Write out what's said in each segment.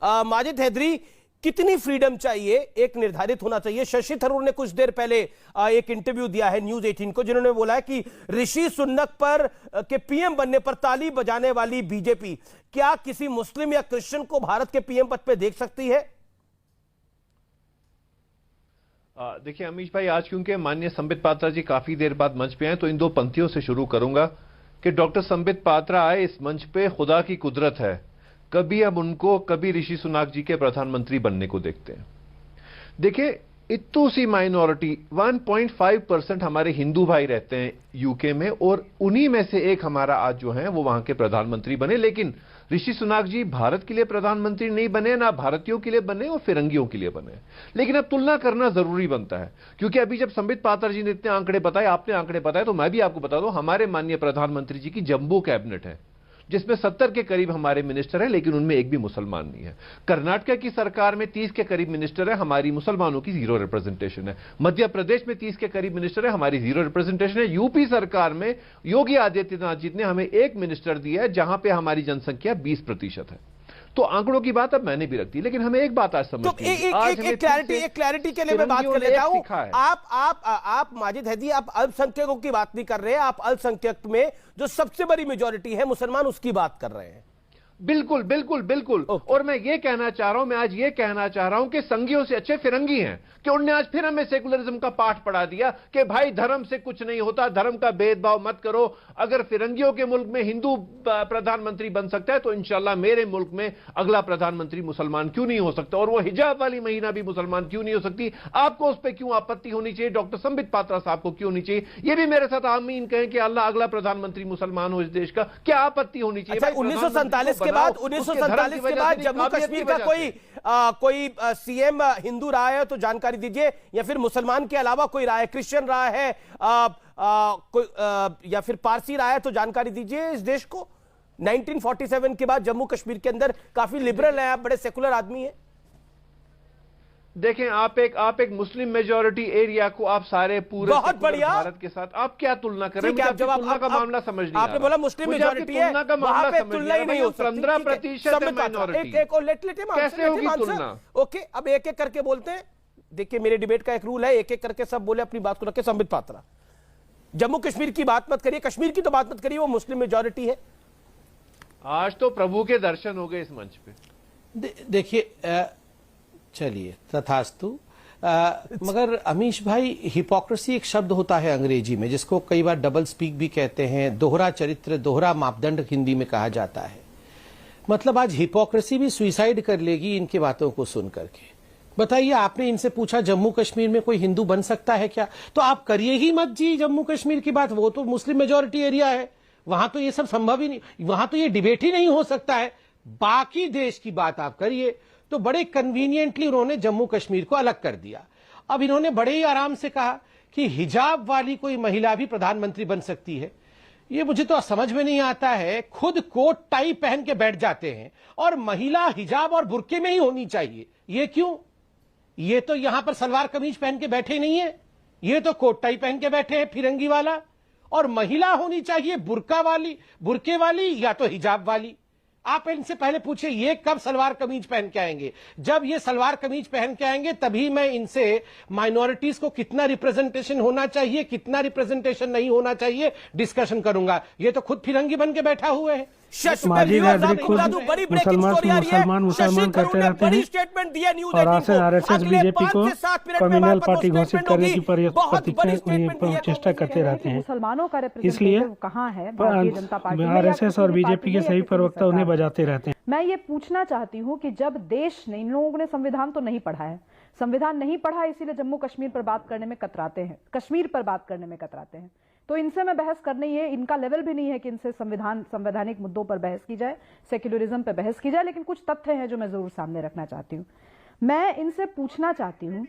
माजिद हैदरी, कितनी फ्रीडम चाहिए? एक निर्धारित होना चाहिए। शशि थरूर ने कुछ देर पहले एक इंटरव्यू दिया है न्यूज 18 को, जिन्होंने बोला है कि ऋषि सुनक पर के पीएम बनने पर ताली बजाने वाली बीजेपी क्या किसी मुस्लिम या क्रिश्चियन को भारत के पीएम पद पे देख सकती है? देखिए अमीश भाई, आज क्योंकि माननीय संबित पात्रा जी काफी देर बाद मंच पे आए, तो इन दो पंक्तियों से शुरू करूंगा कि डॉक्टर संबित पात्रा आए इस मंच पे, खुदा की कुदरत है, कभी हम उनको कभी ऋषि सुनक जी के प्रधानमंत्री बनने को देखते हैं। देखिए इतनी सी माइनॉरिटी 1.5% हमारे हिंदू भाई रहते हैं यूके में, और उन्हीं में से एक हमारा आज जो है वो वहां के प्रधानमंत्री बने। लेकिन ऋषि सुनक जी भारत के लिए प्रधानमंत्री नहीं बने, ना भारतीयों के लिए बने और फिरंगियों के लिए बने। लेकिन अब तुलना करना जरूरी बनता है, क्योंकि अभी जब संबित पात्रा जी ने इतने आंकड़े बताए, आपने आंकड़े बताए, तो मैं भी आपको बता दूं, हमारे माननीय प्रधानमंत्री जी की जम्बो कैबिनेट है जिसमें 70 के करीब हमारे मिनिस्टर हैं, लेकिन उनमें एक भी मुसलमान नहीं है। कर्नाटक की सरकार में 30 के करीब मिनिस्टर है, हमारी मुसलमानों की 0 रिप्रेजेंटेशन है। मध्य प्रदेश में 30 के करीब मिनिस्टर है, हमारी 0 रिप्रेजेंटेशन है। यूपी सरकार में योगी आदित्यनाथ जी ने हमें एक मिनिस्टर दिया है, जहां पे हमारी जनसंख्या 20% है। तो आंकड़ों की बात अब मैंने भी रख दी, लेकिन हमें एक बात आज समझ तो एक क्लैरिटी के लिए मैं बात कर लेता हूं। आप माजिद हैदरी, आप अल्पसंख्यकों की बात नहीं कर रहे हैं, आप अल्पसंख्यक में जो सबसे बड़ी मेजॉरिटी है मुसलमान, उसकी बात कर रहे हैं। बिल्कुल बिल्कुल बिल्कुल। और मैं ये कहना चाह रहा हूं, मैं आज ये कहना चाह रहा हूं कि संघियों से अच्छे फिरंगी हैं, कि उन्होंने आज फिर हमें सेकुलरिज्म का पाठ पढ़ा दिया कि भाई धर्म से कुछ नहीं होता, धर्म का भेदभाव मत करो। अगर फिरंगियों के मुल्क में हिंदू प्रधानमंत्री बन सकता है, तो इंशाल्लाह मेरे मुल्क में अगला प्रधानमंत्री मुसलमान क्यों नहीं हो सकता, और वो हिजाब वाली महीना भी मुसलमान क्यों नहीं हो सकती? आपको उस पर क्यों आपत्ति होनी चाहिए? डॉक्टर संबित पात्रा साहब को क्यों होनी चाहिए? ये भी मेरे साथ आमीन कहें कि अल्लाह अगला प्रधानमंत्री मुसलमान हो इस देश का, क्या आपत्ति होनी चाहिए? 1947 के बाद 1947 के बाद जम्मू कश्मीर का कोई सीएम हिंदू रहा है तो जानकारी दीजिए, या फिर मुसलमान के अलावा कोई रहा है, क्रिश्चियन रहा है, या फिर पारसी रहा है तो जानकारी दीजिए इस देश को। 1947 के बाद जम्मू कश्मीर के अंदर काफी लिबरल है, आप बड़े सेकुलर आदमी हैं। देखें, आप एक मुस्लिम मेजॉरिटी एरिया को आप सारे पूरे बहुत बढ़िया भारत के साथ आप क्या तुलना कर रहे हैं? तुलना का मामला समझ नहीं, आपने बोला मुस्लिम मेजॉरिटी है, वहां पे तुलना ही नहीं हो सकती। 15% है माइनॉरिटी, कैसे होगी तुलना? ओके, अब एक एक करके बोलते हैं। देखिए मेरे डिबेट का एक रूल है, एक एक करके सब बोले, अपनी बात को रखे। संबित पात्रा, जम्मू कश्मीर की बात मत करिए, कश्मीर की तो बात मत करिए, वो मुस्लिम मेजॉरिटी है। आज तो प्रभु के दर्शन हो गए इस मंच पे। देखिए चलिए तथास्तु, मगर अमीश भाई, हिपोक्रेसी एक शब्द होता है अंग्रेजी में, जिसको कई बार डबल स्पीक भी कहते हैं, दोहरा चरित्र, दोहरा मापदंड हिंदी में कहा जाता है। मतलब आज हिपोक्रेसी भी सुइसाइड कर लेगी इनकी बातों को सुन करके। बताइए, आपने इनसे पूछा जम्मू कश्मीर में कोई हिंदू बन सकता है क्या? तो आप करिए ही मत जी जम्मू कश्मीर की बात, वो तो मुस्लिम मेजॉरिटी एरिया है, वहां तो ये सब संभव ही नहीं, वहां तो ये डिबेट ही नहीं हो सकता है। बाकी देश की बात आप करिए। तो बड़े कन्वीनियंटली उन्होंने जम्मू कश्मीर को अलग कर दिया। अब इन्होंने बड़े ही आराम से कहा कि हिजाब वाली कोई महिला भी प्रधानमंत्री बन सकती है। ये मुझे तो समझ में नहीं आता है, खुद कोट टाई पहन के बैठ जाते हैं और महिला हिजाब और बुर्के में ही होनी चाहिए। ये क्यों? ये तो यहां पर सलवार कमीज पहन के बैठे नहीं है, ये तो कोट टाई पहन के बैठे हैं फिरंगी वाला। और महिला होनी चाहिए बुर्का वाली, बुर्के वाली, या तो हिजाब वाली। आप इनसे पहले पूछिए ये कब सलवार कमीज पहन के आएंगे। जब ये सलवार कमीज पहन के आएंगे तभी मैं इनसे माइनॉरिटीज को कितना रिप्रेजेंटेशन होना चाहिए, कितना रिप्रेजेंटेशन नहीं होना चाहिए डिस्कशन करूंगा। ये तो खुद फिरंगी बन के बैठा हुए है। माजिद हैदरी खुद मुसलमान करते रहते हैं और आरएसएस बीजेपी को कम्युनल पार्टी घोषित करने की चेष्टा करते रहते हैं। मुसलमानों का इसलिए कहाँ है भारतीय जनता पार्टी? आरएसएस और बीजेपी के सही प्रवक्ता उन्हें बजाते रहते हैं। मैं ये पूछना चाहती हूँ कि जब देश ने, इन लोगों ने संविधान तो नहीं पढ़ा है, संविधान नहीं पढ़ा इसीलिए जम्मू कश्मीर पर बात करने में कतराते हैं, कश्मीर पर बात करने में कतराते हैं। तो इनसे मैं बहस करने, ये इनका लेवल भी नहीं है कि इनसे संवैधानिक मुद्दों पर बहस की जाए, सेक्युलरिज्म पर बहस की जाए। लेकिन कुछ तथ्य हैं जो मैं जरूर सामने रखना चाहती हूँ। मैं इनसे पूछना चाहती हूँ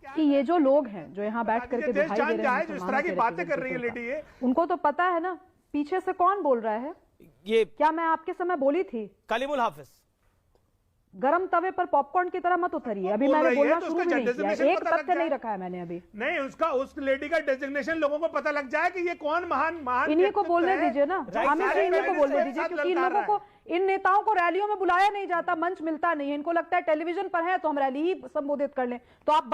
कि ये जो लोग हैं जो यहाँ बैठ करके दिखाई दे रहे हैं, उनको तो पता है ना पीछे से कौन बोल रहा है। ये क्या मैं आपके समय बोली थी? कलीमुल हाफिज, गरम तवे पर पॉपकॉर्न की तरह मत उतरिए। अभी मैंने बोलना शुरू भी नहीं किया, एक तथ्य नहीं रखा है मैंने अभी। नहीं, उस लेडी का डेजिग्नेशन लोगों को पता लग जाए कि ये कौन महान इन्हीं को बोलने दीजिए ना, हमें इन्हीं को बोलने दीजिए, क्योंकि इन लोगों को इन नेताओं को रैलियों में बुलाया नहीं जाता, मंच मिलता नहीं है, इनको लगता है टेलीविजन पर है तो हम रैली ही संबोधित कर लें। तो आप